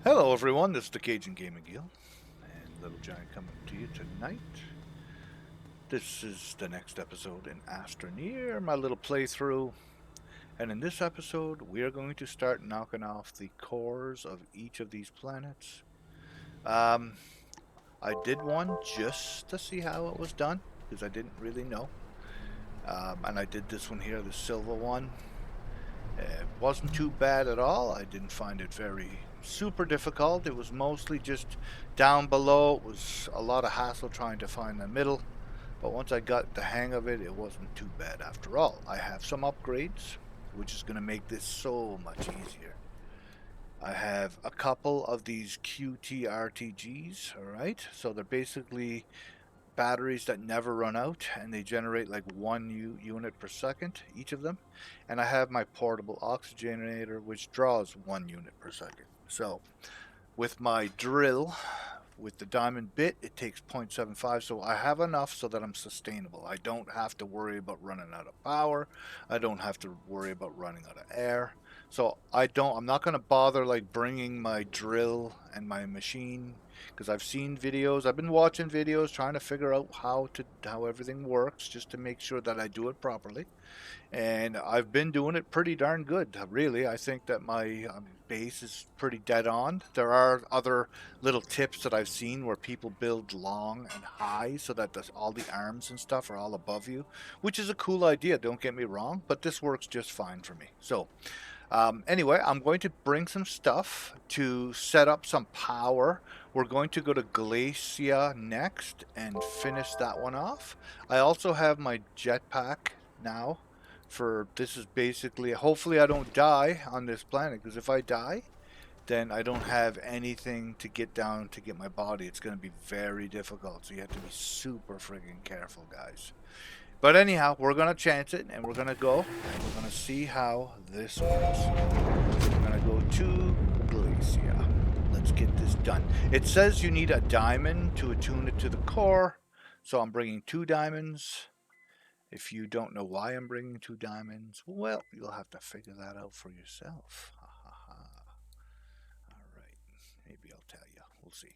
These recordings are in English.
Hello everyone, this is the Cajun Gaming Guild, and Little Giant coming to you tonight. This is the next episode in Astroneer, my little playthrough. And in this episode, we are going to start knocking off the cores of each of these planets. Um, I did one just to see how it was done, because I didn't really know. And I did this one here, the silver one. It wasn't too bad at all. I didn't find it very super difficult. It was mostly just down below. It was a lot of hassle trying to find the middle. But once I got the hang of it, it wasn't too bad after all. I have some upgrades, which is going to make this so much easier. I have a couple of these QTRTGs, alright? So they're basically batteries that never run out, and they generate like one unit per second, each of them. And I have my portable oxygenator, which draws 1 unit per second. So with my drill, with the diamond bit, it takes 0.75, so I have enough so that I'm sustainable. I don't have to worry about running out of power. I don't have to worry about running out of air. So I'm not going to bother like bringing my drill and my machine, because I've seen videos. I've been watching videos trying to figure out how everything works, just to make sure that I do it properly. And I've been doing it pretty darn good, really. I think that my base is pretty dead on. There are other little tips that I've seen where people build long and high so that all the arms and stuff are all above you, which is a cool idea, don't get me wrong, but this works just fine for me. So anyway, I'm going to bring some stuff to set up some power. We're going to go to Glacia next and finish that one off. I also have my jetpack now. This is basically, hopefully I don't die on this planet, because if I die, then I don't have anything to get down to get my body. It's going to be very difficult, so you have to be super friggin' careful, guys. But anyhow, we're going to chance it, and we're going to go, and we're going to see how this works. We're going to go to Glacia. Let's get this done. It says you need a diamond to attune it to the core, so I'm bringing 2 diamonds. If you don't know why I'm bringing 2 diamonds, well, you'll have to figure that out for yourself. Ha ha ha. Alright, maybe I'll tell you. We'll see.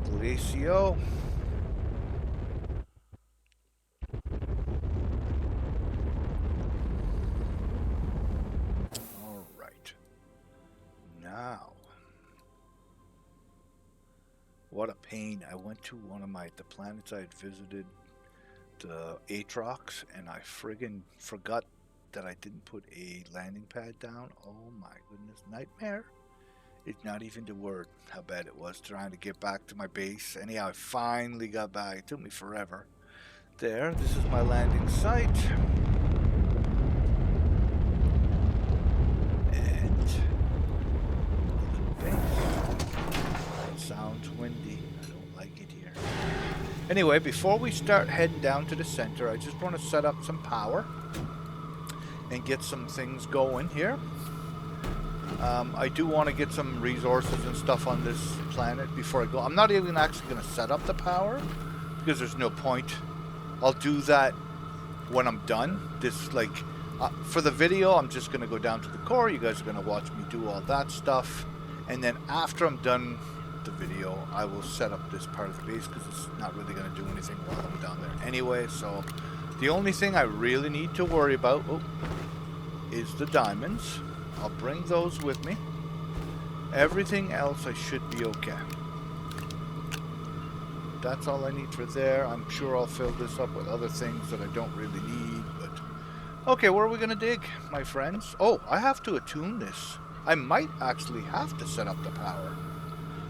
Glacio. Alright. Now. What a pain. I went to one of the planets I had visited, the Atrox, and I friggin' forgot that I didn't put a landing pad down. Oh my goodness, nightmare. It's not even the word how bad it was trying to get back to my base. Anyhow, I finally got back. It took me forever. There, this is my landing site. And a little base. It sounds windy. I don't like it here. Anyway, before we start heading down to the center, I just want to set up some power and get some things going here. I do want to get some resources and stuff on this planet before I go. I'm not even actually going to set up the power, because there's no point. I'll do that when I'm done. For the video, I'm just going to go down to the core. You guys are going to watch me do all that stuff. And then after I'm done the video, I will set up this part of the base, because it's not really going to do anything while I'm down there anyway. So the only thing I really need to worry about is the diamonds. I'll bring those with me. Everything else I should be okay. That's all I need for there. I'm sure I'll fill this up with other things that I don't really need, but okay, where are we gonna dig, my friends? Oh, I have to attune this. I might actually have to set up the power,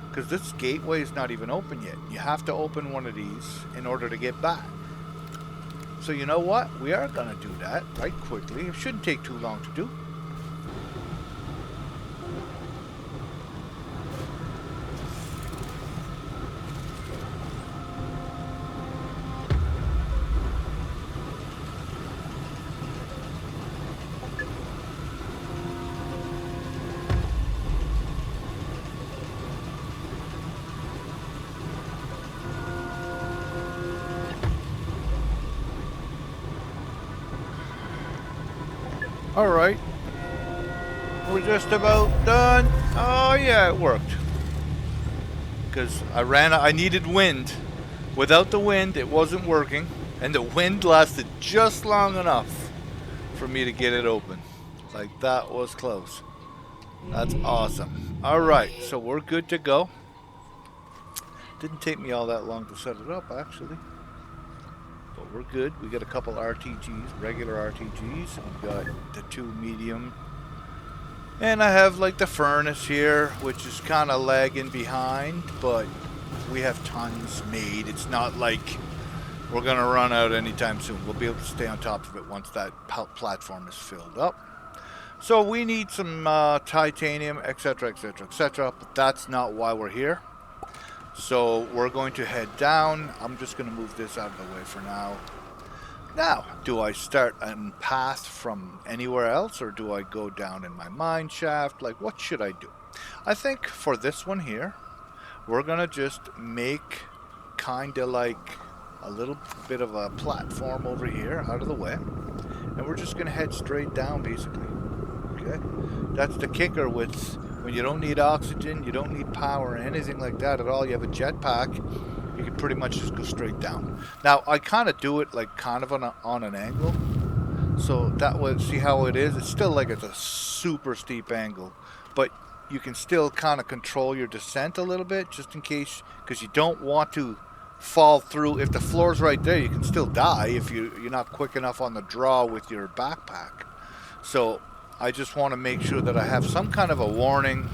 because this gateway is not even open yet. You have to open one of these in order to get back. So you know what? We are gonna do that right quickly. It shouldn't take too long to do. Alright. We're just about done. Oh yeah, it worked. because I needed wind. Without the wind, it wasn't working, and the wind lasted just long enough for me to get it open. Like, that was close. That's awesome. Alright, so we're good to go. Didn't take me all that long to set it up, actually. But we're good. We got a couple RTGs, regular RTGs. We've got the 2 medium. And I have like the furnace here, which is kind of lagging behind, but we have tons made. It's not like we're going to run out anytime soon. We'll be able to stay on top of it once that platform is filled up. So we need some titanium, etc., etc., etc., but that's not why we're here. So we're going to head down. I'm just going to move this out of the way for now. Now, do I start a path from anywhere else, or do I go down in my mine shaft? Like, what should I do? I think for this one here, we're going to just make kind of like a little bit of a platform over here out of the way. And we're just going to head straight down, basically. Okay? That's the kicker with when you don't need oxygen, you don't need power or anything like that at all. You have a jetpack, you can pretty much just go straight down. Now, I kind of do it like kind of on an angle. So that would, see how it is? It's still like it's a super steep angle. But you can still kind of control your descent a little bit, just in case, because you don't want to fall through. If the floor's right there, you can still die if you're not quick enough on the draw with your backpack. So I just want to make sure that I have some kind of a warning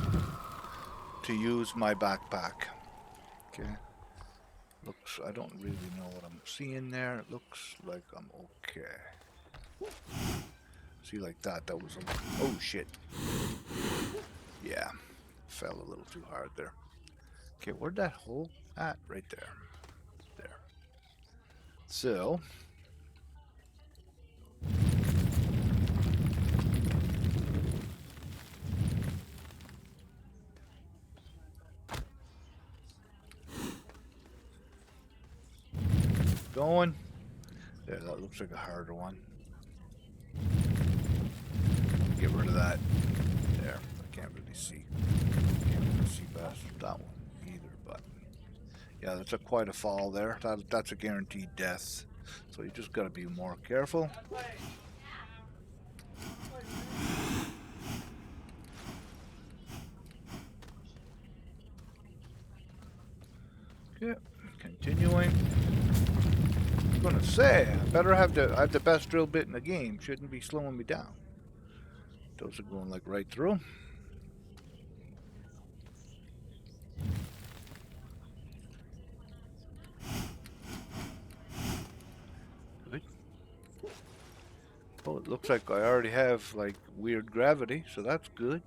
to use my backpack. Okay. Looks, I don't really know what I'm seeing there. It looks like I'm okay. See, like that was a, oh shit. Yeah, fell a little too hard there. Okay, where'd that hole at? Right there. There. So, going. There, that looks like a harder one. Get rid of that. There, I can't really see. Can't really see past that one either, but yeah, that's quite a fall there. That's a guaranteed death. So you just got to be more careful. Okay, continuing. I'm gonna say I better have the best drill bit in the game. Shouldn't be slowing me down. Those are going like right through. Good. Oh, it looks like I already have like weird gravity, so that's good.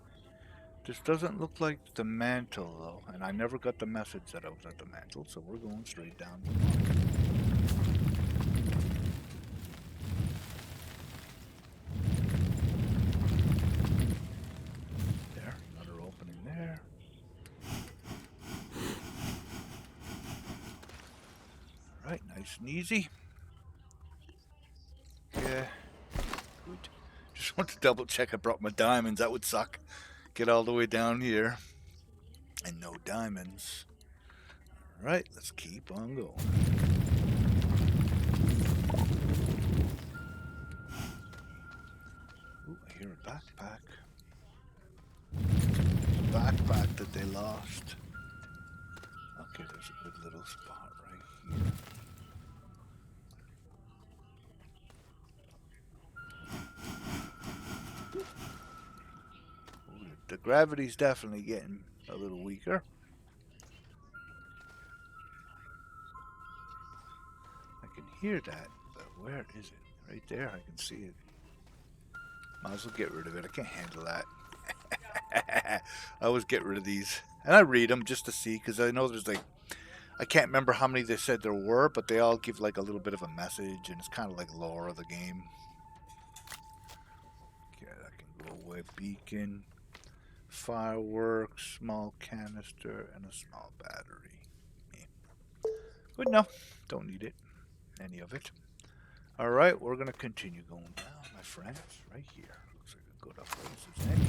This doesn't look like the mantle though, and I never got the message that I was at the mantle, so we're going straight down. There, another opening there. Alright, nice and easy. Yeah, good. Just want to double check I brought my diamonds, that would suck. Get all the way down here and no diamonds. Alright, let's keep on going. Ooh, I hear a backpack. Backpack that they lost. Okay, there's a good little spot right here. The gravity's definitely getting a little weaker. I can hear that, but where is it? Right there, I can see it. Might as well get rid of it. I can't handle that. I always get rid of these. And I read them just to see, because I know there's like, I can't remember how many they said there were, but they all give like a little bit of a message, and it's kind of like lore of the game. Okay, that can go away. Beacon. Fireworks, small canister, and a small battery. Yeah. Good enough. Don't need it. Any of it. Alright, we're going to continue going down, my friends. Right here. Looks like a good enough place as any.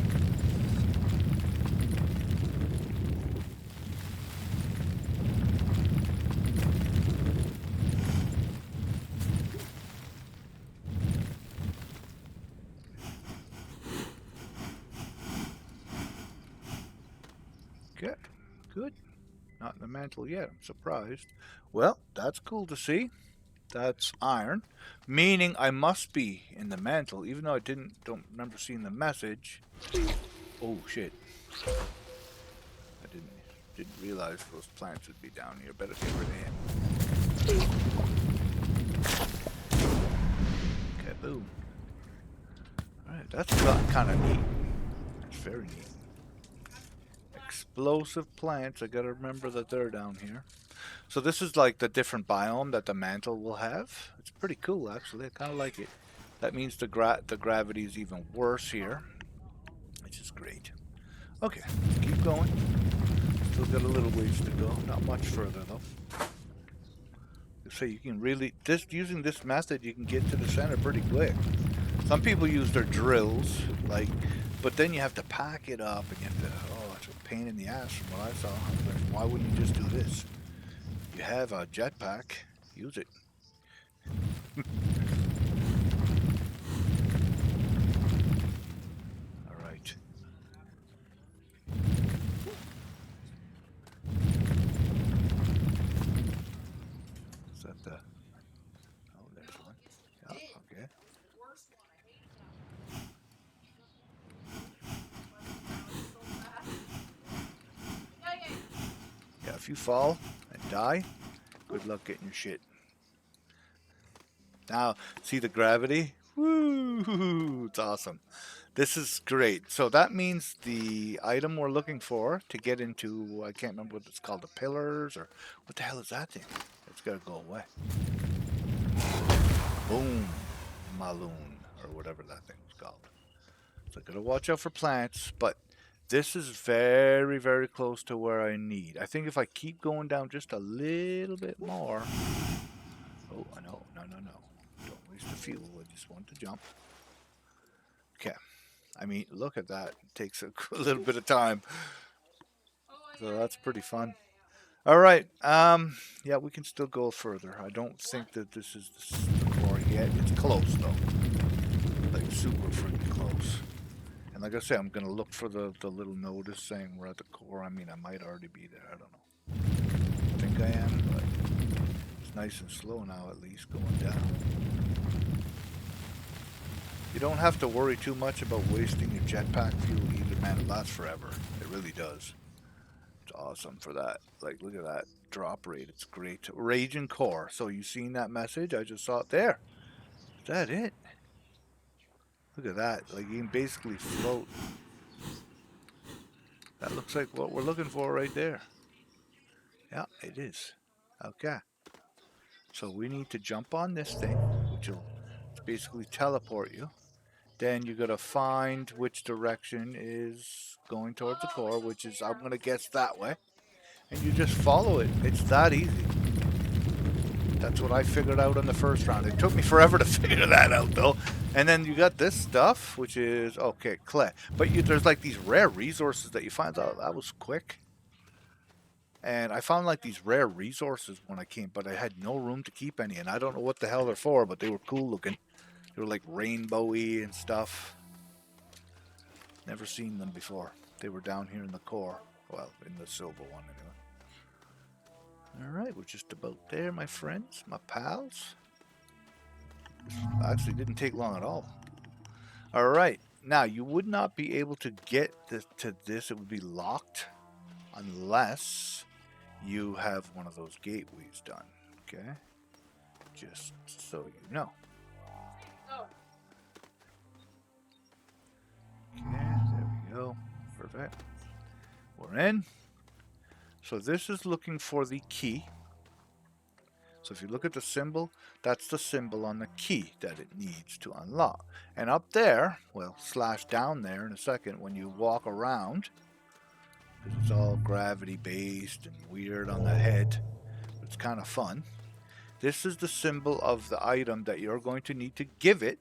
Okay, good. Not in the mantle yet. I'm surprised. Well, that's cool to see. That's iron, meaning I must be in the mantle, even though I don't remember seeing the message. Oh shit! I didn't realize those plants would be down here. Better get rid of him. Kaboom! All right, that's kind of neat. That's very neat. Explosive plants. I gotta remember that they're down here. So this is like the different biome that the mantle will have. It's pretty cool, actually. I kind of like it. That means the gravity is even worse here, which is great. Okay, keep going. Still got a little ways to go. Not much further though. So you can really using this method, you can get to the center pretty quick. Some people use their drills, but then you have to pack it up and you have to. Oh, it's a pain in the ass from what I saw. Why wouldn't you just do this? You have a jetpack, use it. All right. Is that the? Oh, there's one. Yeah, okay. Yeah, if you fall and die, good luck getting your shit. Now, see the gravity? Woo! It's awesome. This is great. So that means the item we're looking for to get into, I can't remember what it's called, the pillars, or what the hell is that thing? It's got to go away. Boom. Maloon, or whatever that thing was called. So I got to watch out for plants, but this is very, very close to where I need. I think if I keep going down just a little bit more. Oh, no. Don't waste the fuel. I just want to jump. Okay. I mean, look at that. It takes a little bit of time. So that's pretty fun. All right. Yeah, we can still go further. I don't think that this is the core yet. It's close, though. Like, super freaking close. And like I say, I'm going to look for the little notice saying we're at the core. I mean, I might already be there. I don't know. I think I am, but it's nice and slow now, at least, going down. You don't have to worry too much about wasting your jetpack fuel either, man. It lasts forever. It really does. It's awesome for that. Like, look at that drop rate. It's great. Raging core. So you seen that message? I just saw it there. Is that it? Look at that. Like, you can basically float. That looks like what we're looking for right there. Yeah, it is. Okay. So we need to jump on this thing, which will basically teleport you. Then you got to find which direction is going towards the core, which is, I'm going to guess, that way. And you just follow it. It's that easy. That's what I figured out in the first round. It took me forever to figure that out, though. And then you got this stuff, which is, okay, clay. But there's like these rare resources that you find out. That was quick. And I found like these rare resources when I came, but I had no room to keep any. And I don't know what the hell they're for, but they were cool looking. They were like rainbowy and stuff. Never seen them before. They were down here in the core. Well, in the silver one anyway. Alright, we're just about there, my friends, my pals. Actually, didn't take long at all. Alright, now you would not be able to get to this. It would be locked unless you have one of those gateways done. Okay? Just so you know. Okay, there we go. Perfect. We're in. So this is looking for the key. So if you look at the symbol, that's the symbol on the key that it needs to unlock. And up there, well, slash down there in a second, when you walk around, because it's all gravity based and weird on the head, it's kind of fun. This is the symbol of the item that you're going to need to give it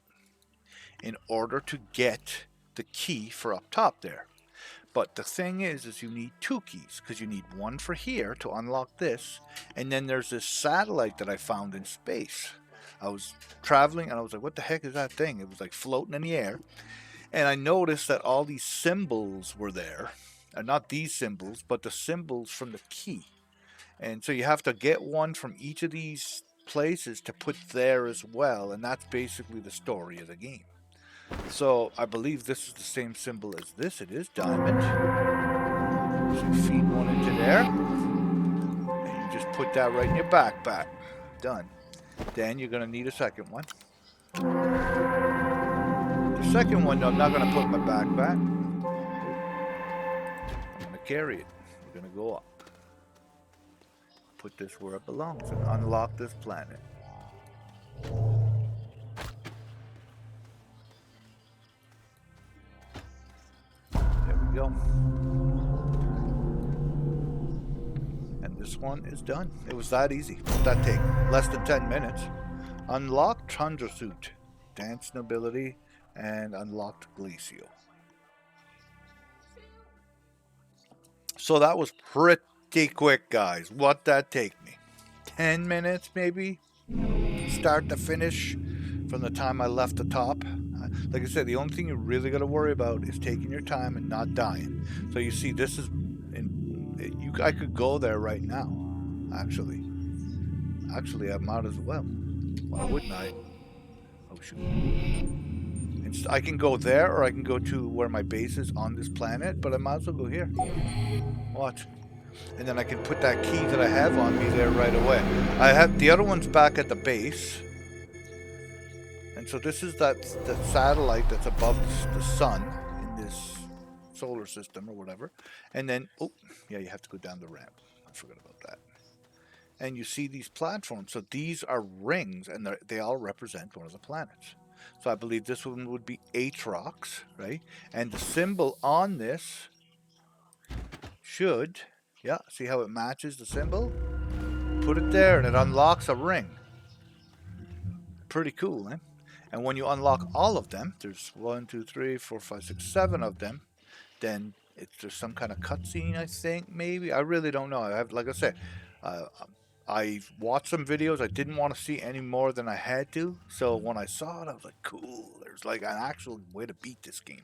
in order to get the key for up top there. But the thing is you need two keys, because you need one for here to unlock this, and then there's this satellite that I found in space. I was traveling and I was like, what the heck is that thing? It was like floating in the air, and I noticed that all these symbols were there, not these symbols, but the symbols from the key. And so you have to get one from each of these places to put there as well, and that's basically the story of the game. So I believe this is the same symbol as this. It is diamond. So you feed one into there, and you just put that right in your backpack. Done. Then you're going to need a second one. The second one, I'm not going to put in my backpack. I'm going to carry it. We're going to go up. Put this where it belongs and unlock this planet. There we go. And this one is done. It was that easy. What did that take? Less than 10 minutes. Unlocked Tundra Suit, Dance Nobility, and unlocked Glacio. So that was pretty quick, guys. What'd that take me? 10 minutes, maybe? Start to finish from the time I left the top. Like I said, the only thing you really got to worry about is taking your time and not dying. So you see, this is... I could go there right now, actually. Actually, I might as well. Why wouldn't I? Oh, shoot. I can go there, or I can go to where my base is on this planet, but I might as well go here. Watch. And then I can put that key that I have on me there right away. I have the other one's back at the base. And so this is that satellite that's above the sun in this solar system or whatever. And then, oh, yeah, you have to go down the ramp. I forgot about that. And you see these platforms. So these are rings, and they all represent one of the planets. So I believe this one would be Atrox, right? And the symbol on this should, yeah, see how it matches the symbol? Put it there, and it unlocks a ring. Pretty cool, eh? And when you unlock all of them, there's 1, 2, 3, 4, 5, 6, 7 of them, then there's some kind of cutscene, I think, maybe. I really don't know. I have, like I said, I watched some videos. I didn't want to see any more than I had to. So when I saw it, I was like, cool. There's like an actual way to beat this game.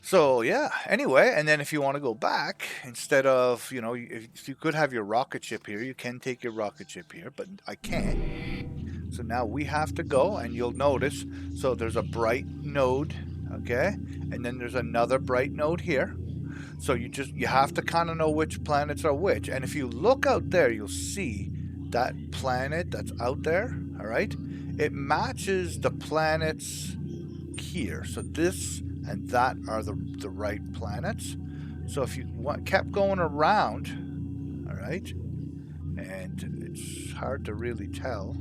So yeah, anyway, and then if you want to go back, instead of, you know, if you could have your rocket ship here, you can take your rocket ship here, but I can't. So now we have to go, and you'll notice, so there's a bright node, okay? And then there's another bright node here. So you have to kind of know which planets are which. And if you look out there, you'll see that planet that's out there, all right? It matches the planets here. So this and that are the right planets. So if you kept going around, all right? And it's hard to really tell.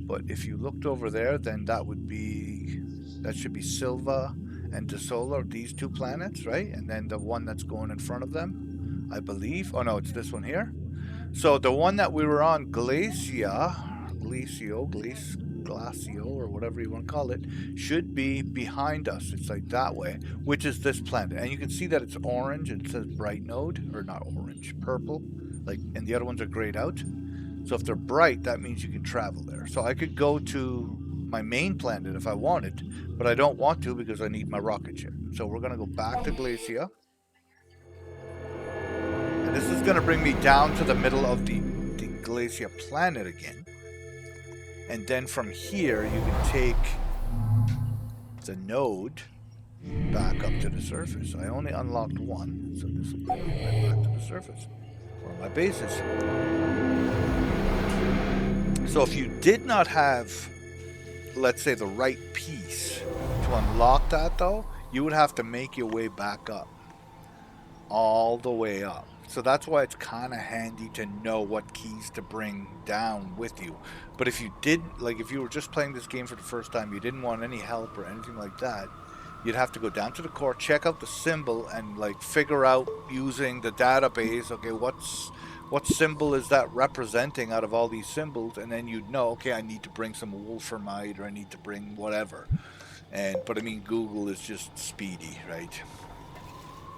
But if you looked over there, then that should be Silva and De Solar, these two planets, right? And then the one that's going in front of them, I believe. Oh no, it's this one here. So the one that we were on, Glacio, or whatever you want to call it, should be behind us. It's like that way, which is this planet. And you can see that it's orange, and it says bright node, or not orange, purple, like, and the other ones are grayed out. So if they're bright, that means you can travel there. So I could go to my main planet if I wanted, but I don't want to because I need my rocket ship. So we're going to go back to Glacio. And this is going to bring me down to the middle of the Glacio planet again. And then from here, you can take the node back up to the surface. I only unlocked one, so this will bring me right back to the surface, where my base is. So if you did not have, let's say, the right piece to unlock that, though, you would have to make your way back up. All the way up. So that's why it's kind of handy to know what keys to bring down with you. But if you didn't, like if you were just playing this game for the first time, you didn't want any help or anything like that, you'd have to go down to the core, check out the symbol, and like figure out using the database, okay, what symbol is that representing out of all these symbols, and then you'd know, okay, I need to bring some wolframite, or I need to bring whatever. But I mean, Google is just speedy, right?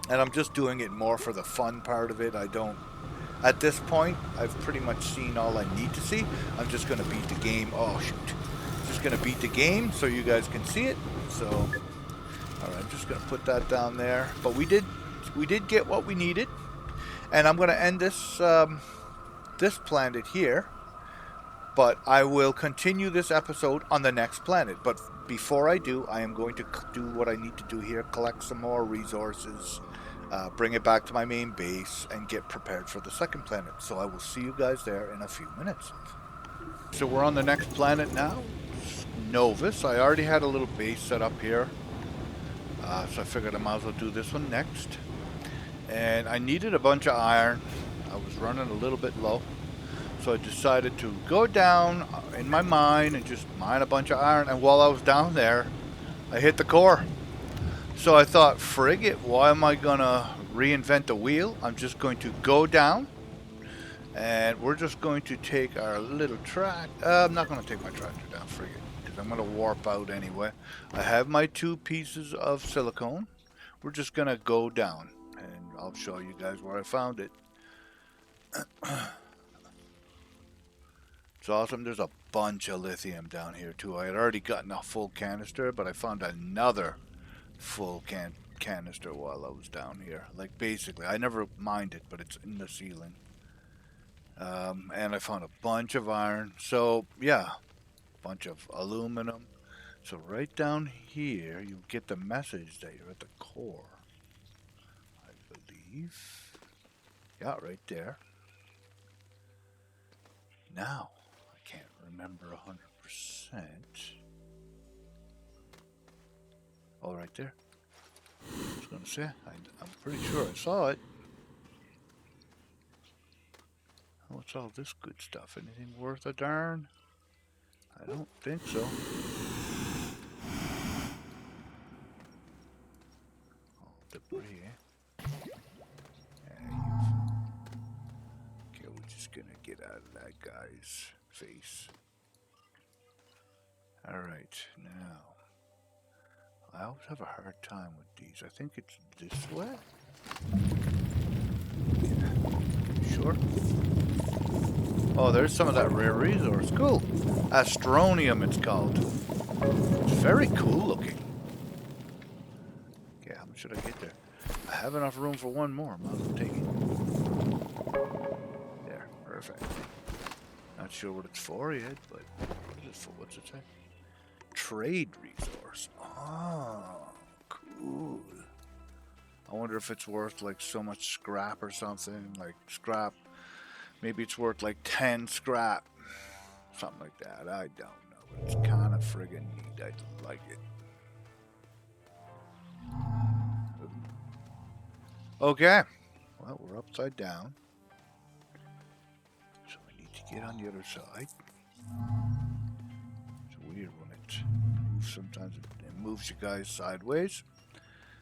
And I'm just doing it more for the fun part of it. At this point, I've pretty much seen all I need to see. I'm just going to beat the game. Oh, shoot. Just going to beat the game so you guys can see it. So, All right, I'm just gonna put that down there. But we did get what we needed, and I'm gonna end this this planet here. But I will continue this episode on the next planet. But before I do, I am going to do what I need to do here, collect some more resources, bring it back to my main base, and get prepared for the second planet. So I will see you guys there in a few minutes. So we're on the next planet now, Novus. I already had a little base set up here, so I figured I might as well do this one next. And I needed a bunch of iron. I was running a little bit low. So I decided to go down in my mine and just mine a bunch of iron. And while I was down there, I hit the core. So I thought, frig it, why am I going to reinvent the wheel? I'm just going to go down. And we're just going to take our little track. I'm not going to take my tractor down, frig it. Because I'm going to warp out anyway. I have my 2 pieces of silicone. We're just going to go down. And I'll show you guys where I found it. It's awesome. There's a bunch of lithium down here too. I had already gotten a full canister, but I found another full canister while I was down here. Like basically, I never mined it, but it's in the ceiling. And I found a bunch of iron. So yeah, a bunch of aluminum. So right down here, you get the message that you're at the core. I believe. Yeah, right there. Now. Remember 100%. Oh, right there. I was going to say, I'm pretty sure I saw it. What's all this good stuff? Anything worth a darn? I don't think so. All debris, eh? Okay, we're just going to get out of that guy's face. Alright, now, I always have a hard time with these. I think it's this way? Yeah. Sure. Oh, there's some of that rare resource. Cool. Astronium, it's called. It's very cool looking. Okay, how much should I get there? I have enough room for one more. Might as well take it. There, perfect. Not sure what it's for yet, but what is it for? What's it say? Trade resource. Oh, cool. I wonder if it's worth like so much scrap or something. Like scrap. Maybe it's worth like 10 scrap. Something like that. I don't know. But it's kind of friggin' neat. I like it. Okay. Well, we're upside down. So we need to get on the other side. It's weird when it moves. Sometimes it moves you guys sideways.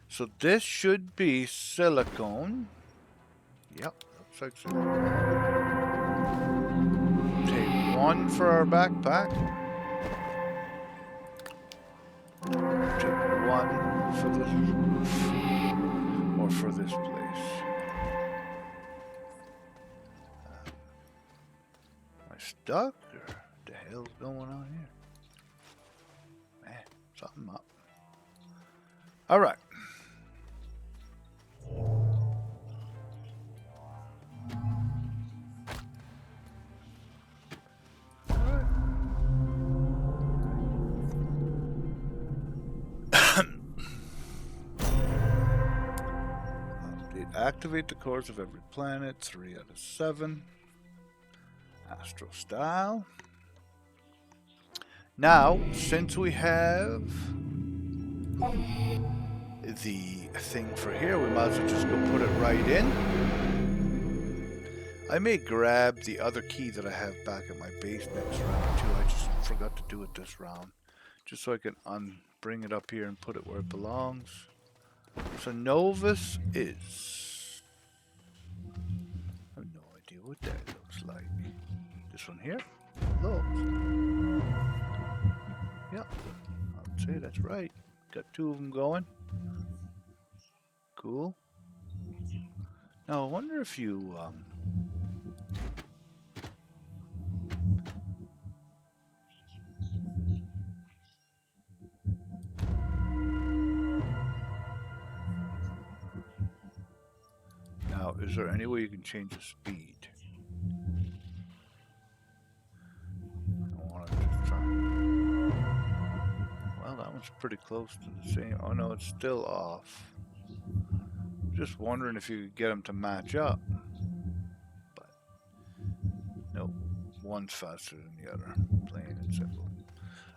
So this should be silicone. Yep, looks like silicone. Take one for our backpack. Take one for this roof. Or for this place. Am I stuck? Or what the hell's going on here? Man, something up. Alright. Activate the cores of every planet, 3 out of 7. Astro style. Now, since we have the thing for here, we might as well just go put it right in. I may grab the other key that I have back at my base next round too. I just forgot to do it this round. Just so I can bring it up here and put it where it belongs. So Novus is... I have no idea what that looks like. This one here? Looks. Yep. I would say that's right. Got 2 of them going. Cool. Now I wonder if you... is there any way you can change the speed? I want to just try. Well, that one's pretty close to the same. Oh no, it's still off. Just wondering if you could get them to match up. But nope, one's faster than the other. Plain and simple.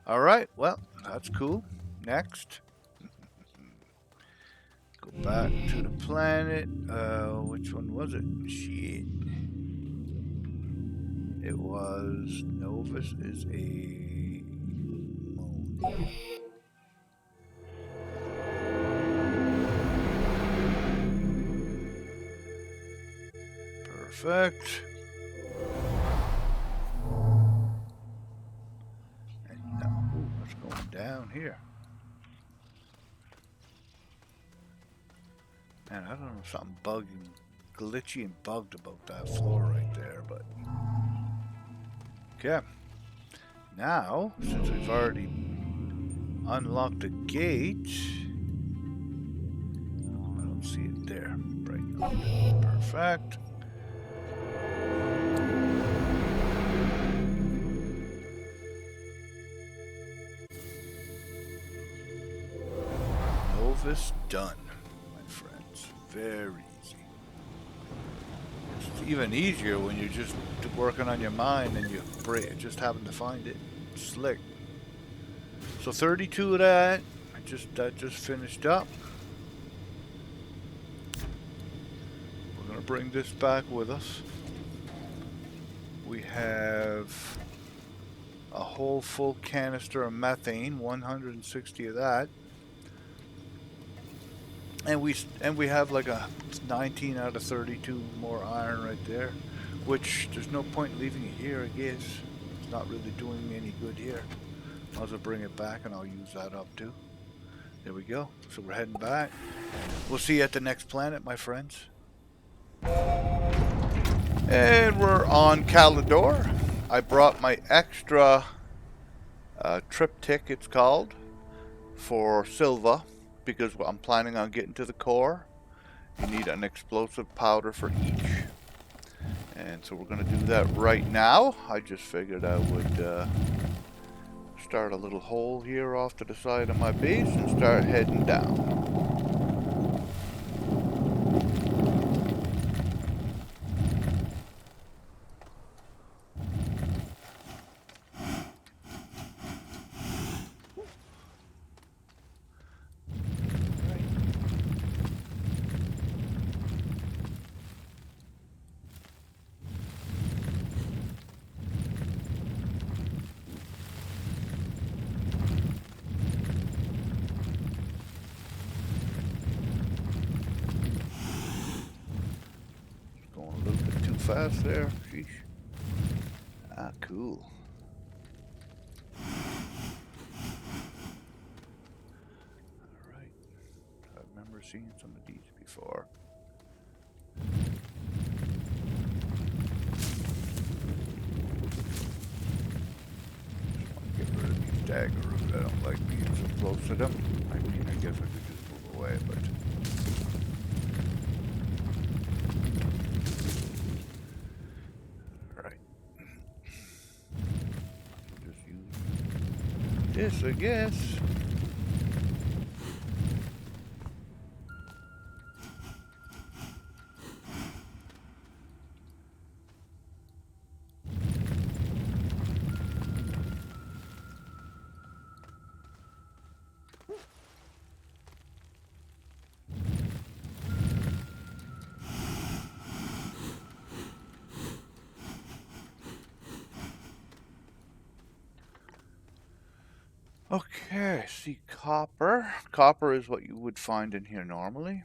All right, well, that's cool. Next. Go back to the planet. Which one was it? Shit. It was Novus is a moon. Perfect. And now, what's going down here? Man, I don't know, something glitchy and bugged about that floor right there, but okay. Now, since we've already unlocked the gate, I don't see it there right now. Perfect. Novus done, my friends. Very easy. It's even easier when you're just working on your mind and you just happen to find it. Slick. So 32 of that. That just finished up. We're gonna bring this back with us. We have a whole full canister of methane, 160 of that. And we have like a 19 out of 32 more iron right there, which there's no point leaving it here, I guess. It's not really doing me any good here. I'll just bring it back and I'll use that up too. There we go. So we're heading back. We'll see you at the next planet, my friends. And we're on Calidor. I brought my extra triptych, it's called, for Silva, because I'm planning on getting to the core. You need an explosive powder for each. And so we're going to do that right now. I just figured I would start a little hole here off to the side of my base and start heading down. Fast there. Sheesh. Ah, cool. Alright. I remember seeing some of these before. Just want to get rid of these daggeroos. I don't like being so close to them. I mean, I guess I could just move away, but... Yes, I guess. Okay, see copper. Copper is what you would find in here normally.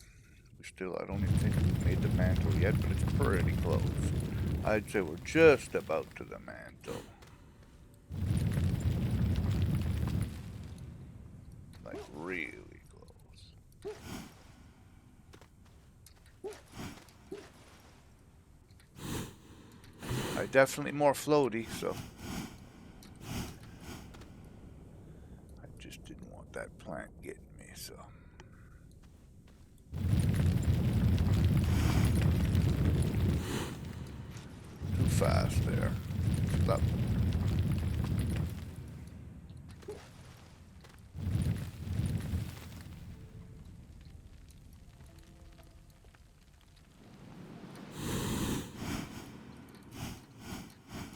I don't even think we've made the mantle yet, but it's pretty close. I'd say we're just about to the mantle. Like really close. Definitely more floaty, so... that plant getting me, so fast there. That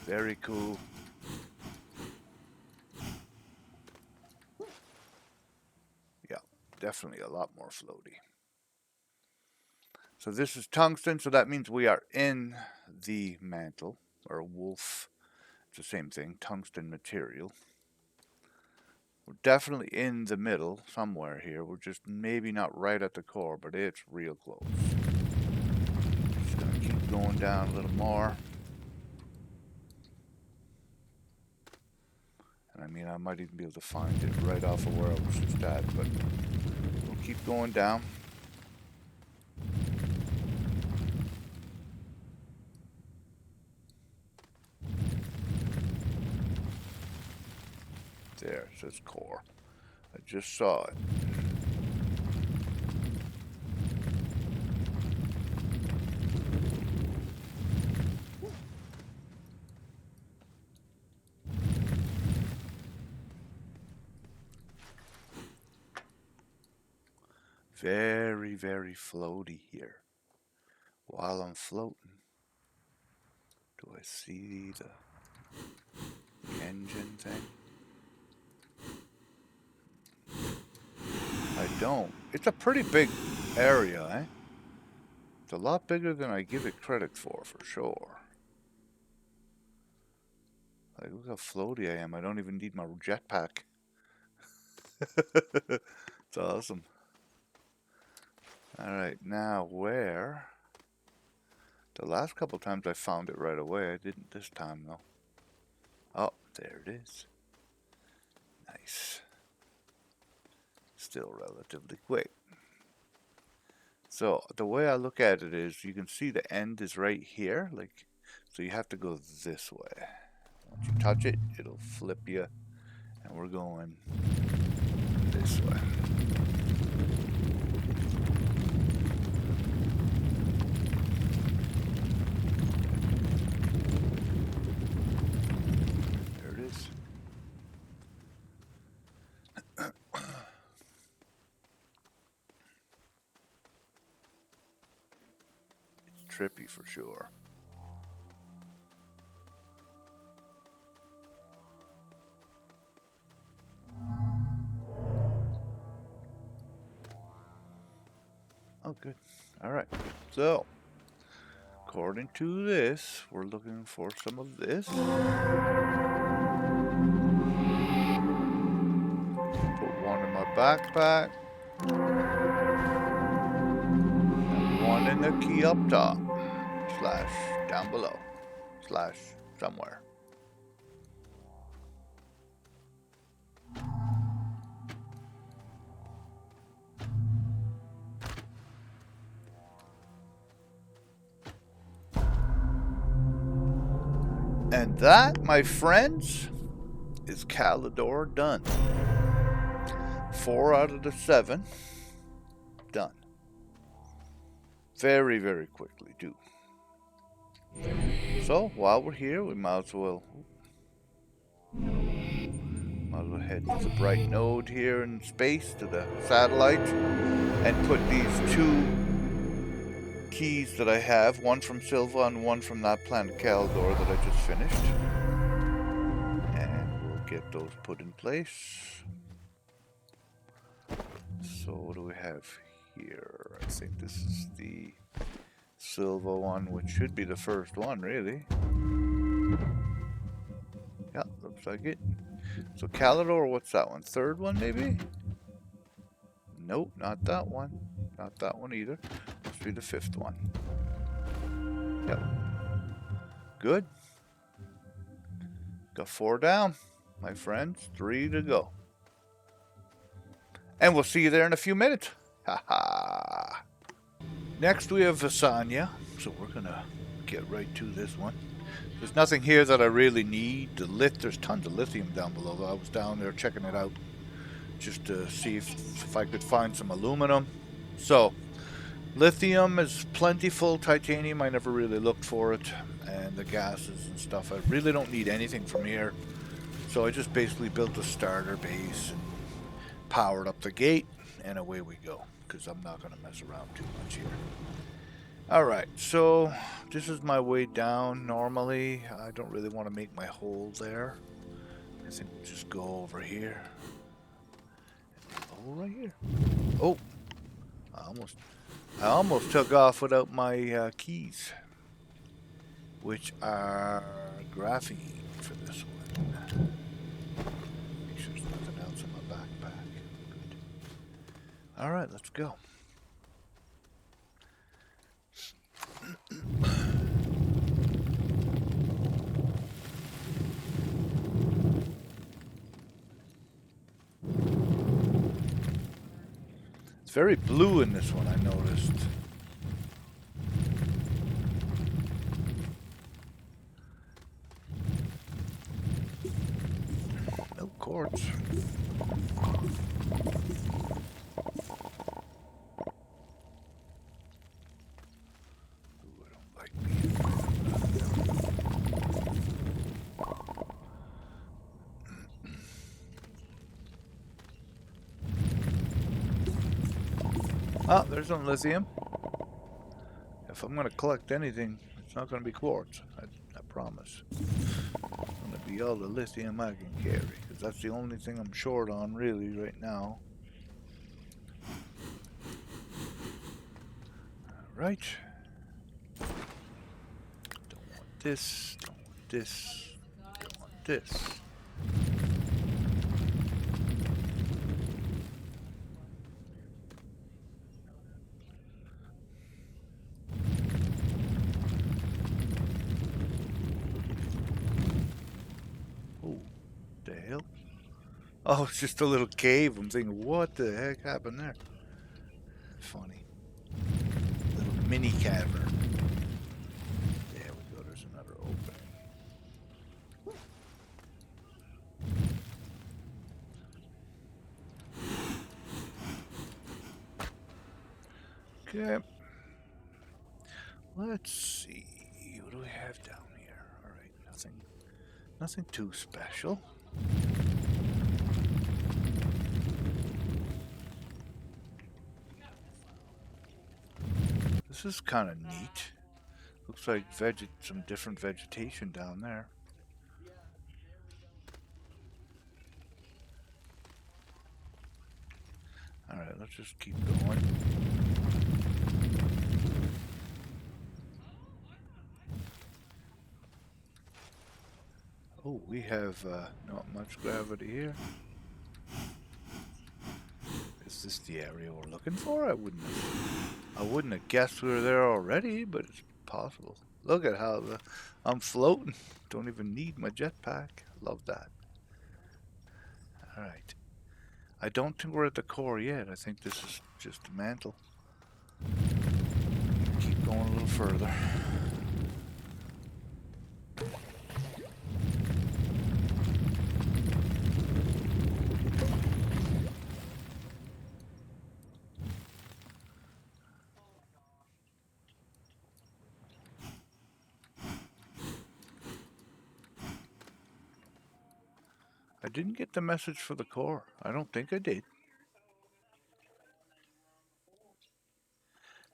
very cool. Yeah, definitely a lot more floaty. So this is tungsten, so that means we are in the mantle, or wolf. It's the same thing, tungsten material. We're definitely in the middle, somewhere here. We're just maybe not right at the core, but it's real close. Just gonna keep going down a little more. And I mean, I might even be able to find it right off of where I was just at, but we'll keep going down. There, it says core. I just saw it. Very, very floaty here. While I'm floating, do I see the engine thing? I don't. It's a pretty big area, eh? It's a lot bigger than I give it credit for sure. Like, look how floaty I am. I don't even need my jetpack. It's awesome. Alright, now where? The last couple times I found it right away. I didn't this time though. Oh, there it is. Nice. Still relatively quick. So the way I look at it is, you can see the end is right here. Like, so you have to go this way. Once you touch it, it'll flip you. And we're going this way. There it is. It's trippy for sure. Oh, good. All right. So, according to this, we're looking for some of this. Put one in my backpack. And one in the key up top. Slash down below. Slash somewhere. And that, my friends, is Calidor done. 4 out of the 7 done. Very, very quickly, too. So, while we're here, we might as well head to the bright node here in space, to the satellite, and put these 2 keys that I have, one from Silva and one from that planet Calidor that I just finished. And we'll get those put in place. So what do we have here? I think this is the Silva one, which should be the first one, really. Yeah, looks like it. So Calidor, what's that one? Third one, maybe? Nope, not that one. Not that one either. Must be the 5th one. Yep. Good. Got 4 down, my friends. 3 to go. And we'll see you there in a few minutes. Haha. Next we have Visanya. So we're gonna get right to this one. There's nothing here that I really need. There's tons of lithium down below. I was down there checking it out just to see if I could find some aluminum. So Lithium is plentiful. Titanium, I never really looked for it. And the gases and stuff. I really don't need anything from here. So I just basically built a starter base and powered up the gate. And away we go. Because I'm not going to mess around too much here. Alright, so this is my way down normally. I don't really want to make my hole there. I think we'll just go over here. Oh, right here. Oh, I almost took off without my keys, which are graphene for this one. Make sure there's nothing else in my backpack. Good. All right, let's go. It's very blue in this one, I noticed. No quartz. Ah, there's some lithium. If I'm going to collect anything, it's not going to be quartz. I promise. It's going to be all the lithium I can carry, because that's the only thing I'm short on, really, right now. Alright. Don't want this, don't want this, don't want this. The hell? Oh, it's just a little cave. I'm thinking, what the heck happened there? Funny. Little mini cavern. There we go, there's another opening. Okay. Let's see. What do we have down here? Alright, nothing too special. This is kind of neat. Looks like some different vegetation down there. Alright, let's just keep going. Oh, we have not much gravity here. Is this the area we're looking for? I wouldn't have guessed we were there already, but it's possible. Look at how I'm floating. Don't even need my jetpack. Love that. Alright. I don't think we're at the core yet. I think this is just the mantle. Keep going a little further. I didn't get the message for the core. I don't think I did.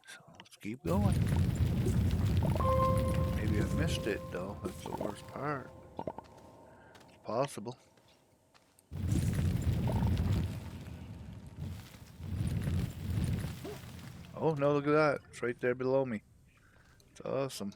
So let's keep going. Maybe I missed it though. That's the worst part. It's possible. Oh no, look at that. It's right there below me. It's awesome.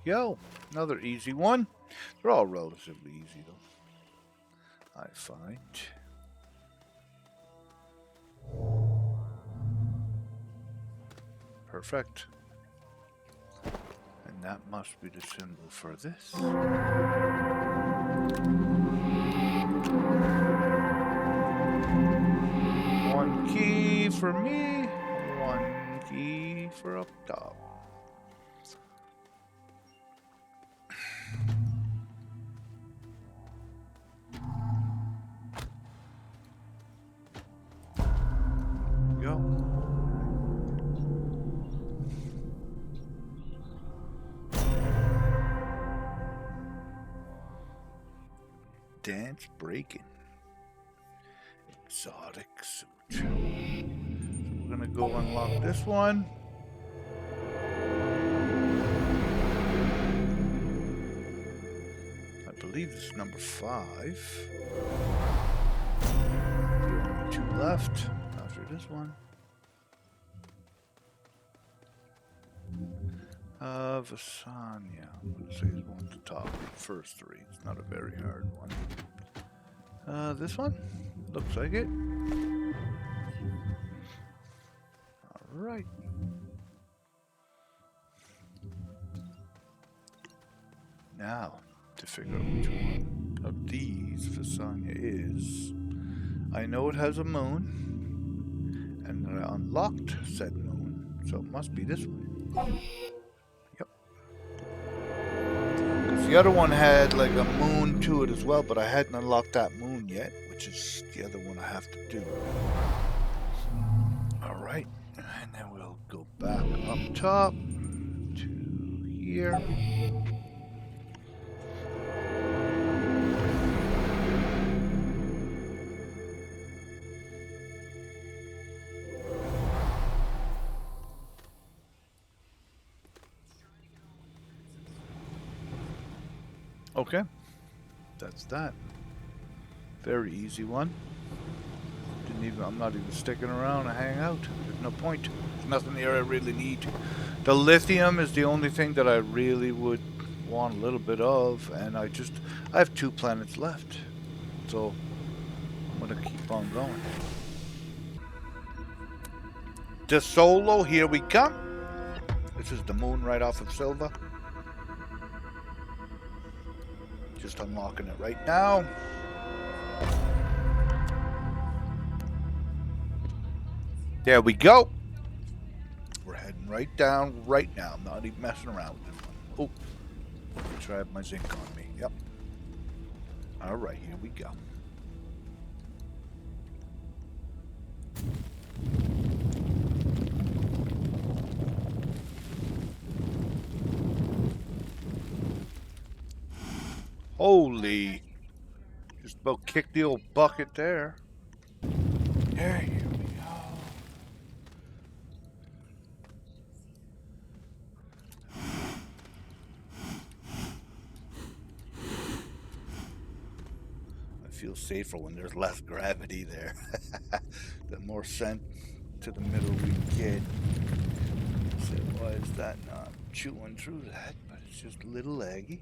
Go. Another easy one. They're all relatively easy though, I find. Perfect. And that must be the symbol for this. One key for me, one key for up top. Go. Dance breaking. Exotic suit. So we're gonna go unlock this one. I believe this is number 5. Only 2 left after this one. Vasanya. I'm going to say is one at the top. The first 3. It's not a very hard one. This one? Looks like it. Alright. Now, to figure out which one of these Vasanya is, I know it has a moon, and I unlocked said moon, so it must be this one. Yep. Because the other one had like a moon to it as well, but I hadn't unlocked that moon yet, which is the other one I have to do. Alright, and then we'll go back up top to here. Okay, that's that. Very easy one. I'm not even sticking around to hang out. There's no point. There's nothing here I really need. The lithium is the only thing that I really would want a little bit of, and I have 2 planets left. So I'm gonna keep on going. De Solo, here we come. This is the moon right off of Silva. Just unlocking it right now. There we go. We're heading right down right now. I'm not even messing around with this one. Oh, make sure I have my zinc on me. Yep. Alright, here we go. Holy. Just about kicked the old bucket there. There you go. I feel safer when there's less gravity there. The more sent to the middle we get. So why is that not chewing through that? But it's just a little laggy.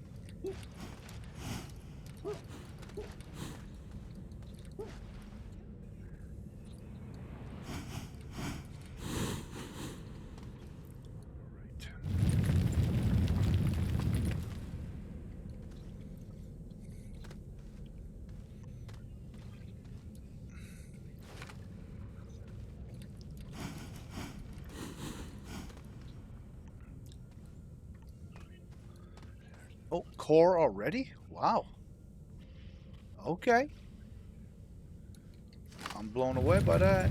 Oh, core already? Wow. Okay. I'm blown away by that.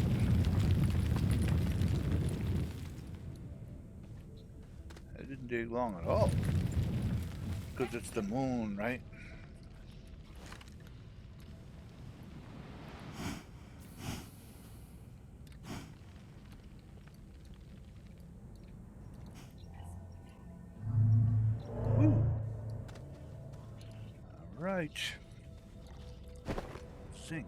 It didn't take long at all. Because it's the moon, right? Right. Zinc.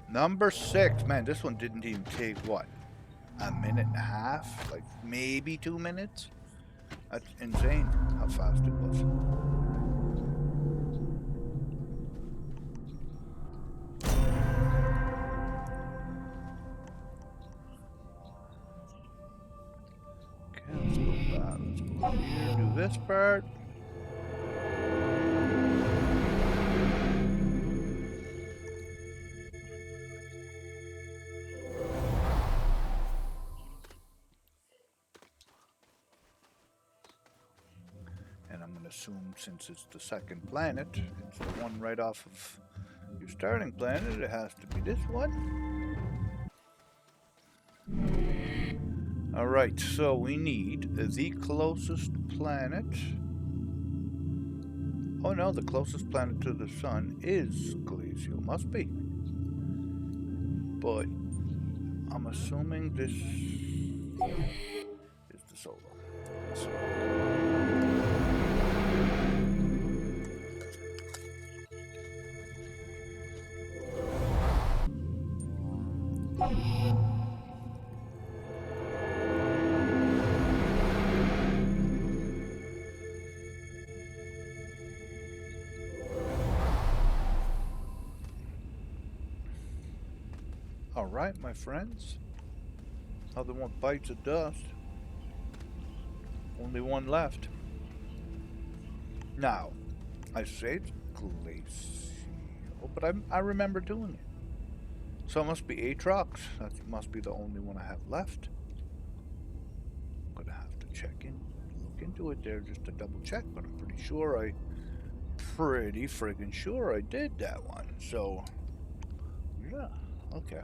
Number 6. Man, this one didn't even take, what, a minute and a half? Like, maybe 2 minutes? That's insane how fast it was. this part. And I'm going to assume since it's the second planet, it's the one right off of your starting planet, it has to be this one. Alright, so we need the closest planet. Oh no, the closest planet to the sun is Glacial. Must be. But I'm assuming this is the solar. Alright, my friends. Another one bites of dust. Only one left. Now, I say it's glacial, but I remember doing it. So it must be Aatrox. That must be the only one I have left. I'm gonna have to look into it there just to double check, but I'm pretty friggin' sure I did that one. So, yeah, okay.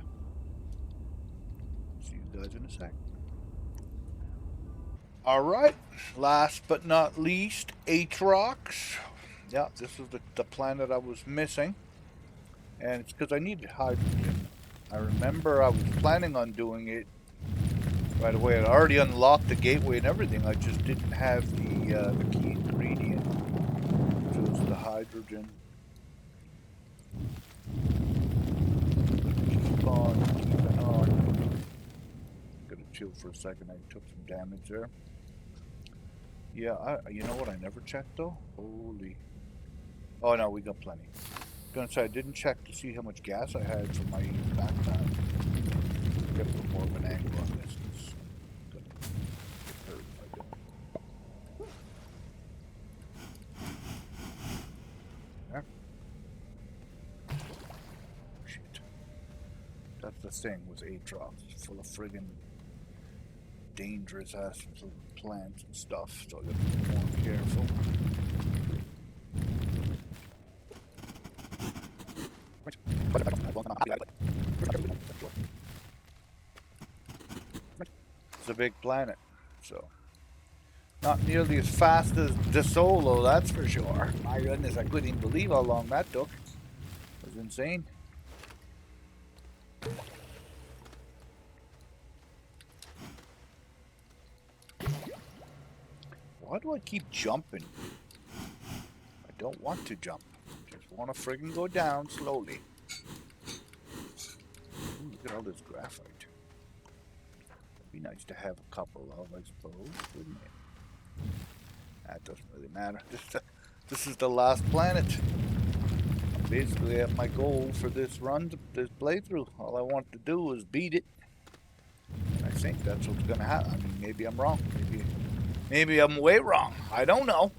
See you guys in a sec. Alright, last but not least, Aatrox. Yeah, this is the planet I was missing. And it's because I needed hydrogen. I remember I was planning on doing it right away. I'd already unlocked the gateway and everything. I just didn't have the key ingredient. So it's the hydrogen. Keep on. I'm gonna chill for a second. I took some damage there. Yeah, you know what I never checked though? Holy. Oh no, we got plenty. Gonna say I didn't check to see how much gas I had for my backpack. Get a little more of an angle on this. I'm gonna get hurt if I don't. There. Shit. That's the thing with Aatrox. It's full of friggin' dangerous ass plants and stuff, so I gotta be more careful. It's a big planet, so not nearly as fast as the Solo, that's for sure. My goodness, I couldn't even believe how long that took. It was insane. Why do I keep jumping? I don't want to jump. I just want to friggin' go down slowly. Ooh, look at all this graphite. It'd be nice to have a couple of, I suppose, wouldn't it? That doesn't really matter. This is the last planet. I'm basically at my goal for this run, this playthrough. All I want to do is beat it. And I think that's what's gonna happen. I mean, maybe I'm wrong. Maybe I'm way wrong. I don't know.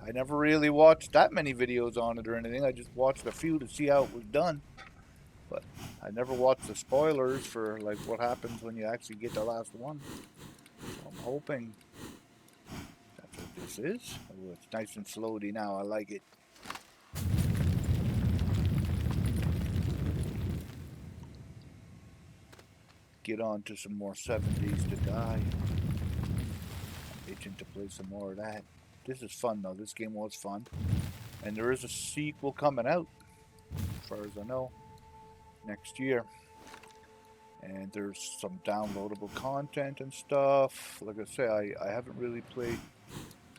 I never really watched that many videos on it or anything. I just watched a few to see how it was done. But I never watched the spoilers for like what happens when you actually get the last one. So I'm hoping that's what this is. Oh, it's nice and floaty now. I like it. Get on to some more 7 Days to Die. I'm itching to play some more of that. This is fun though. This game was fun. And there is a sequel coming out, as far as I know, next year. And there's some downloadable content and stuff. Like I say, I haven't really played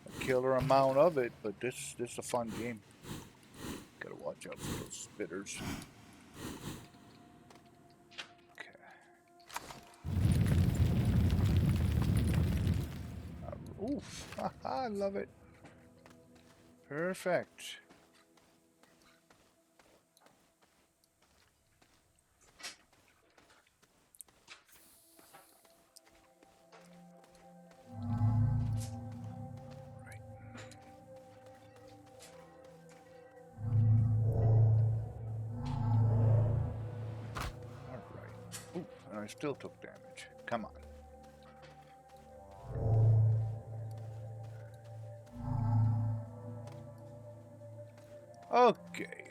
a killer amount of it, but this is a fun game. Gotta watch out for those spitters. Oof, I love it. Perfect. I still took damage. Come on. Okay.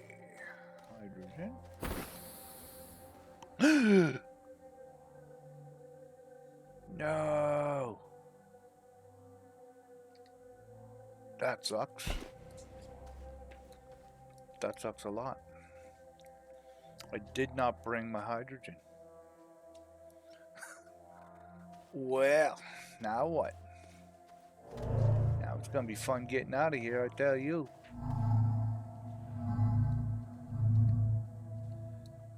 Hydrogen. No. That sucks. That sucks a lot. I did not bring my hydrogen. Well, now what? Now it's gonna be fun getting out of here, I tell you.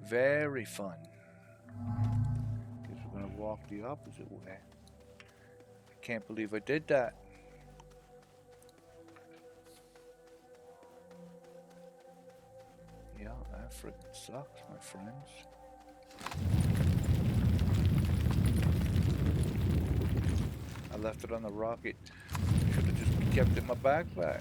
Very fun. Guess we're gonna walk the opposite way. I can't believe I did that. Yeah, that freaking sucks, my friends. I left it on the rocket. Should have just kept it in my backpack.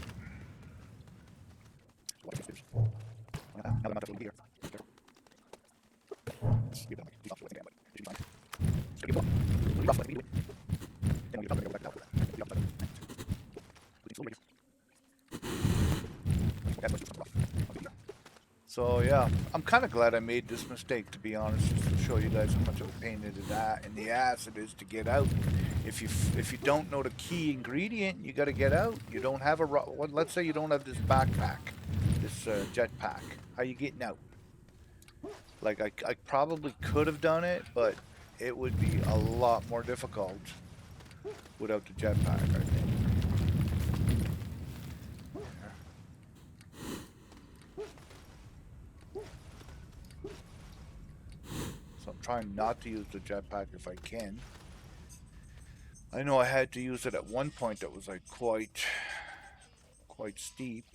So yeah, I'm kind of glad I made this mistake, to be honest, just to show you guys how much of a pain in the ass it is to get out. If you don't know the key ingredient, you got to get out. You don't have a let's say you don't have this backpack, this jetpack. How you getting out? Like I probably could have done it, but it would be a lot more difficult without the jetpack, I think. So I'm trying not to use the jetpack if I can. I know I had to use it at one point that was like quite steep.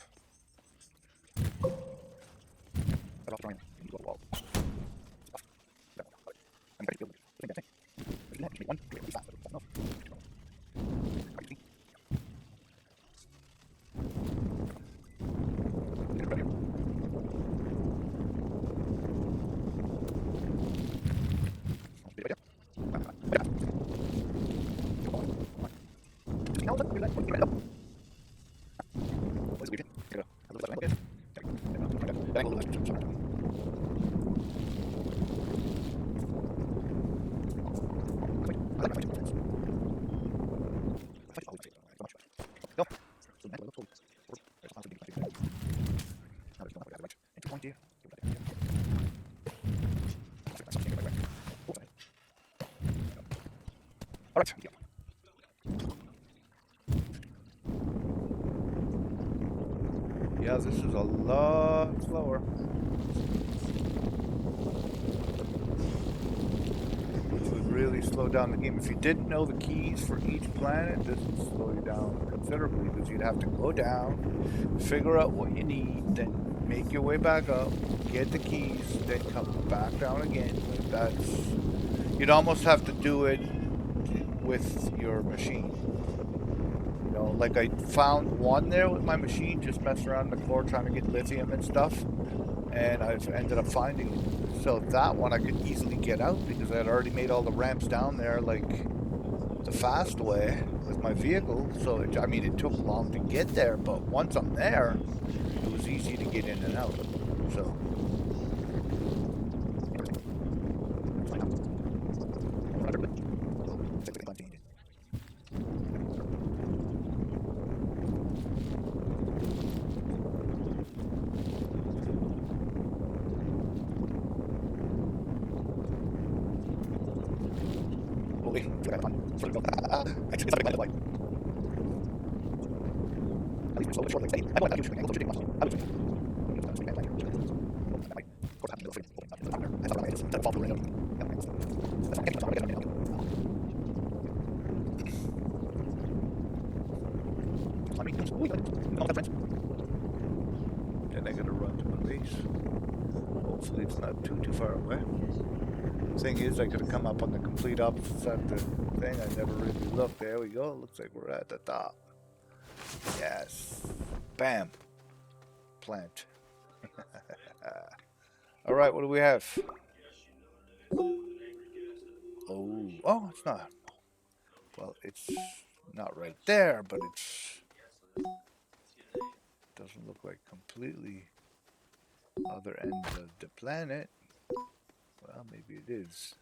Yeah, this is a lot slower. This would really slow down the game. If you didn't know the keys for each planet, this would slow you down considerably because you'd have to go down, figure out what you need, then make your way back up, get the keys, then come back down again. Like you'd almost have to do it with your machine. You know, like I found one there with my machine, just messing around in the core trying to get lithium and stuff, and I've ended up finding it. So that one I could easily get out because I had already made all the ramps down there, like the fast way with my vehicle. So I mean, it took long to get there, but once I'm there, it was easy to get in and out. So. Then I gotta run to my base. Hopefully it's not too far away. Thing is, I could have come up on the complete opposite side of the thing. I never really looked. There we go. Looks like we're at the top. Yes. Bam. Plant. Alright, what do we have? Oh, it's not. Well, it's not right there, but it's doesn't look like completely other end of the planet. Well, maybe it is.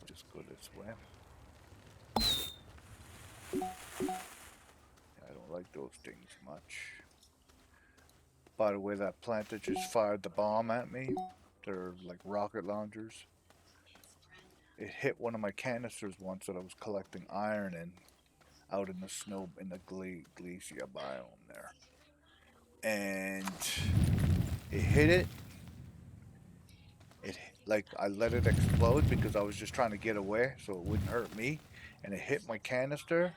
Just go this way. I don't like those things much. By the way, that plant that just fired the bomb at me, they're like rocket launchers. It hit one of my canisters once that I was collecting iron in, out in the snow, in the glacier biome there. And it hit it. It like I let it explode because I was just trying to get away so it wouldn't hurt me. And it hit my canister,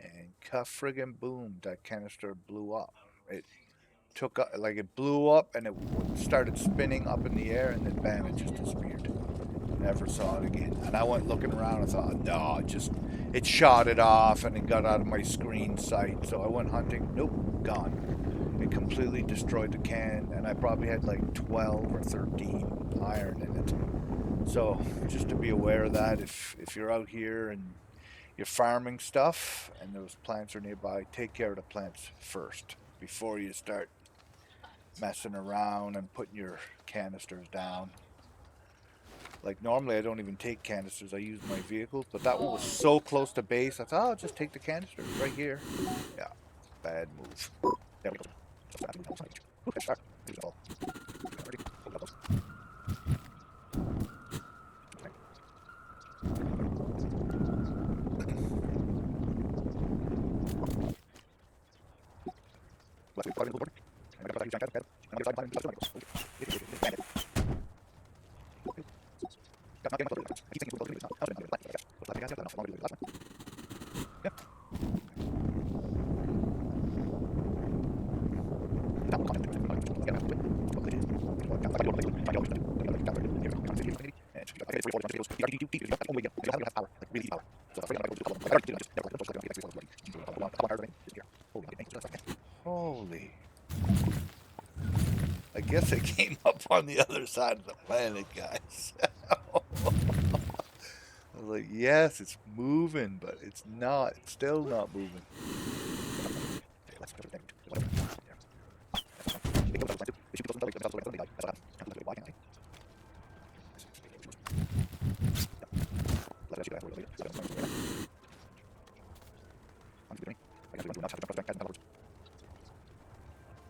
and cuff friggin' boom, that canister blew up. It took up, like it blew up and it started spinning up in the air, and then bam, it just disappeared. Never saw it again. And I went looking around and thought, no, it shot it off and it got out of my screen sight. So I went hunting. Nope, gone. It completely destroyed the can, and I probably had like 12 or 13 iron in it. So just to be aware of that, if you're out here and you're farming stuff and those plants are nearby, take care of the plants first before you start messing around and putting your canisters down. Like normally I don't even take canisters, I use my vehicles, but that one was so close to base, I thought, oh, I'll just take the canister right here. Yeah, bad move. There we go. Holy. I guess it came up on the other side of the planet, guys. I was like, yes, it's moving, but it's not. It's still not moving.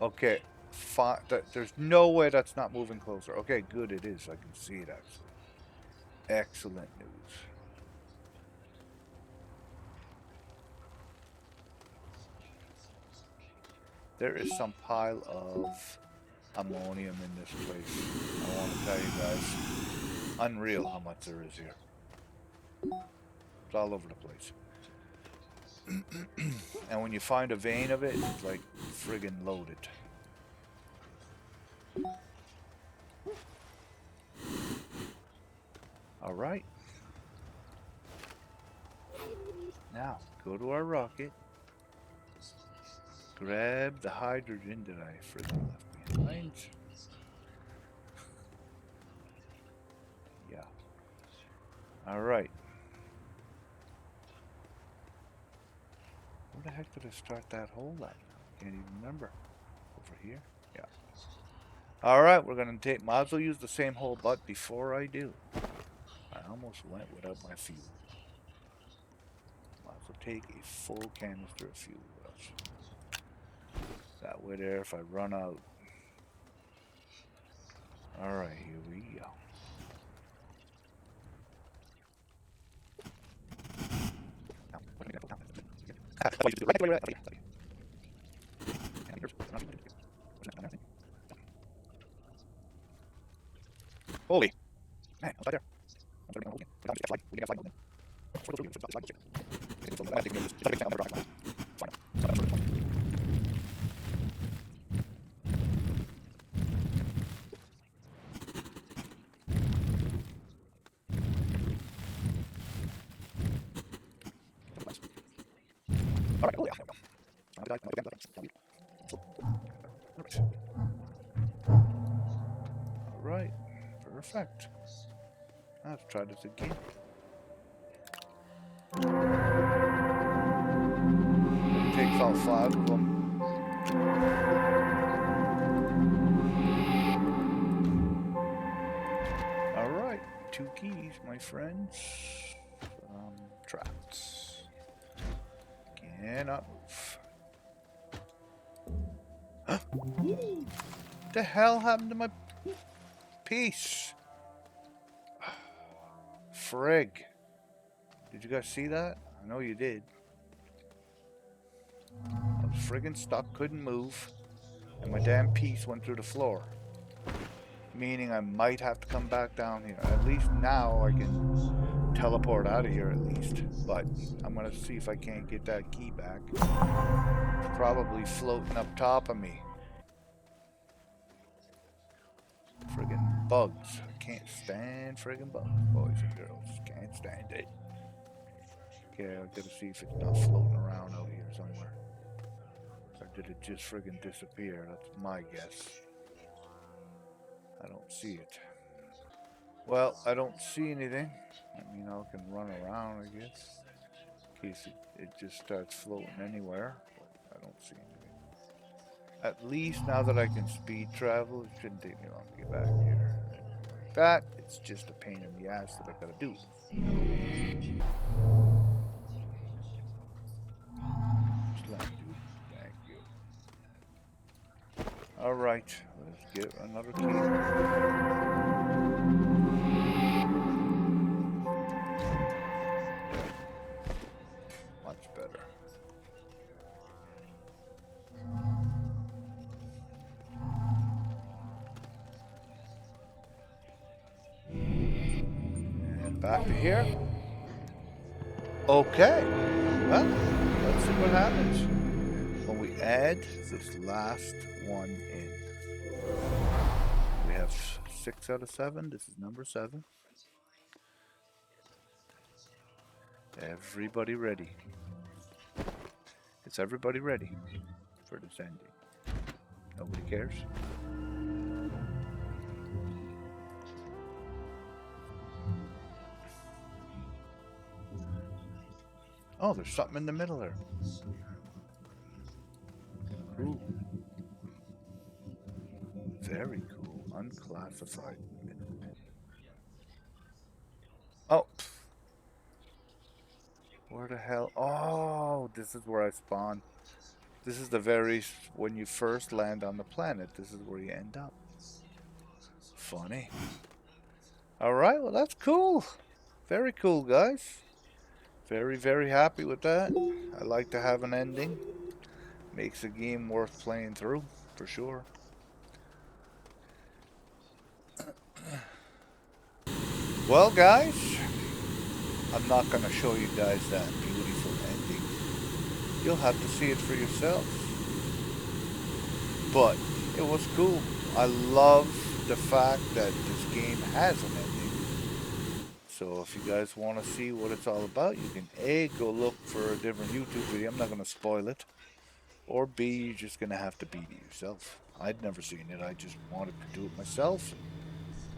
Okay, there's no way that's not moving closer. Okay, good, it is. I can see it actually. Excellent news. There is some pile of ammonium in this place. I want to tell you guys, unreal how much there is here. It's all over the place. And when you find a vein of it, it's like friggin' loaded. All right. Now, go to our rocket. Grab the hydrogen that I friggin' left behind. Yeah. All right. Where the heck did I start that hole at? Can't even remember. Over here? Yeah. Alright, we're gonna might as well use the same hole, but before I do, I almost went without my fuel. Might as well take a full canister of fuel with us. That way there, if I run out. Alright, here we go. Holy. Man, outside there. Alright, perfect. Let's try this again. It takes all 5 of them. Alright, 2 keys, my friends. Traps. Cannot move. The hell happened to my piece? Frig. Did you guys see that? I know you did. I was friggin' stuck, couldn't move, and my damn piece went through the floor. Meaning I might have to come back down here. At least now I can teleport out of here at least. But I'm gonna see if I can't get that key back. It's probably floating up top of me. Friggin' bugs. I can't stand friggin' bugs, boys and girls. Can't stand it. Okay, I gotta see if it's not floating around out here somewhere. Or did it just friggin' disappear? That's my guess. I don't see it. Well, I don't see anything. I mean, I can run around, I guess. In case it just starts floating anywhere. But I don't see anything. At least now that I can speed travel, it shouldn't take me long to get back here. Like that, it's just a pain in the ass that I've got to do. Just let me do it. Thank you. Alright, let's get another key. Much better. And back to here. Okay. Well, let's see what happens when we add this last one in. We have 6 out of 7. This is number 7. Everybody ready? Is everybody ready for this ending? Nobody cares? Oh, there's something in the middle there. Ooh. Very cool. Unclassified. Oh. Where the hell? Oh, this is where I spawn. This is the very... When you first land on the planet, this is where you end up. Funny. Alright, well that's cool. Very cool, guys. Very, very happy with that. I like to have an ending. Makes a game worth playing through, for sure. Well, guys, I'm not going to show you guys that beautiful ending. You'll have to see it for yourselves. But it was cool. I love the fact that this game has an ending. So if you guys want to see what it's all about, you can A, go look for a different YouTube video. I'm not going to spoil it. Or B, you're just going to have to beat it yourself. I'd never seen it. I just wanted to do it myself.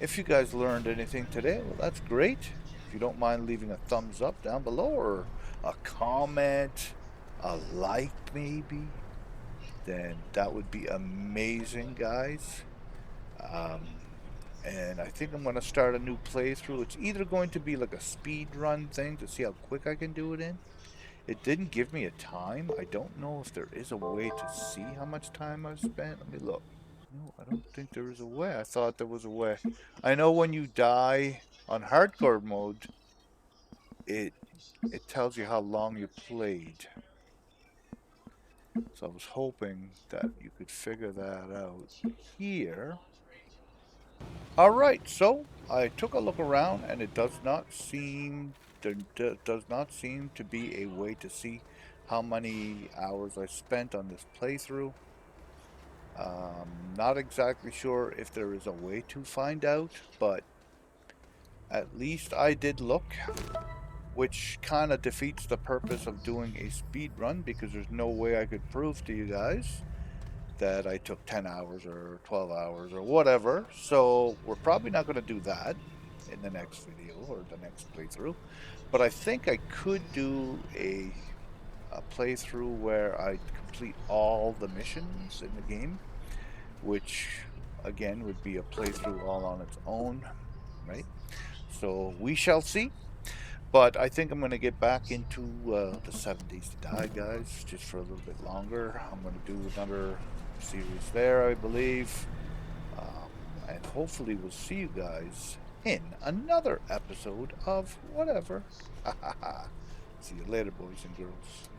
If you guys learned anything today, well, that's great. If you don't mind leaving a thumbs up down below, or a comment, a like maybe, then that would be amazing, guys. And I think I'm going to start a new playthrough. It's either going to be like a speed run thing to see how quick I can do it in. It didn't give me a time. I don't know if there is a way to see how much time I've spent. Let me look. No, I don't think there is a way. I thought there was a way. I know when you die on hardcore mode, it tells you how long you played. So I was hoping that you could figure that out here. Alright, so I took a look around and it does not seem to be a way to see how many hours I spent on this playthrough. Not exactly sure if there is a way to find out, but at least I did look. which kind of defeats the purpose of doing a speed run because there's no way I could prove to you guys that I took 10 hours or 12 hours or whatever. So we're probably not going to do that in the next video or the next playthrough. But I think I could do a playthrough where I complete all the missions in the game, which again would be a playthrough all on its own, right? So we shall see. But I think I'm going to get back into the 7 Days to Die, guys, just for a little bit longer. I'm going to do another series there, I believe. And hopefully we'll see you guys in another episode of whatever. See you later, boys and girls.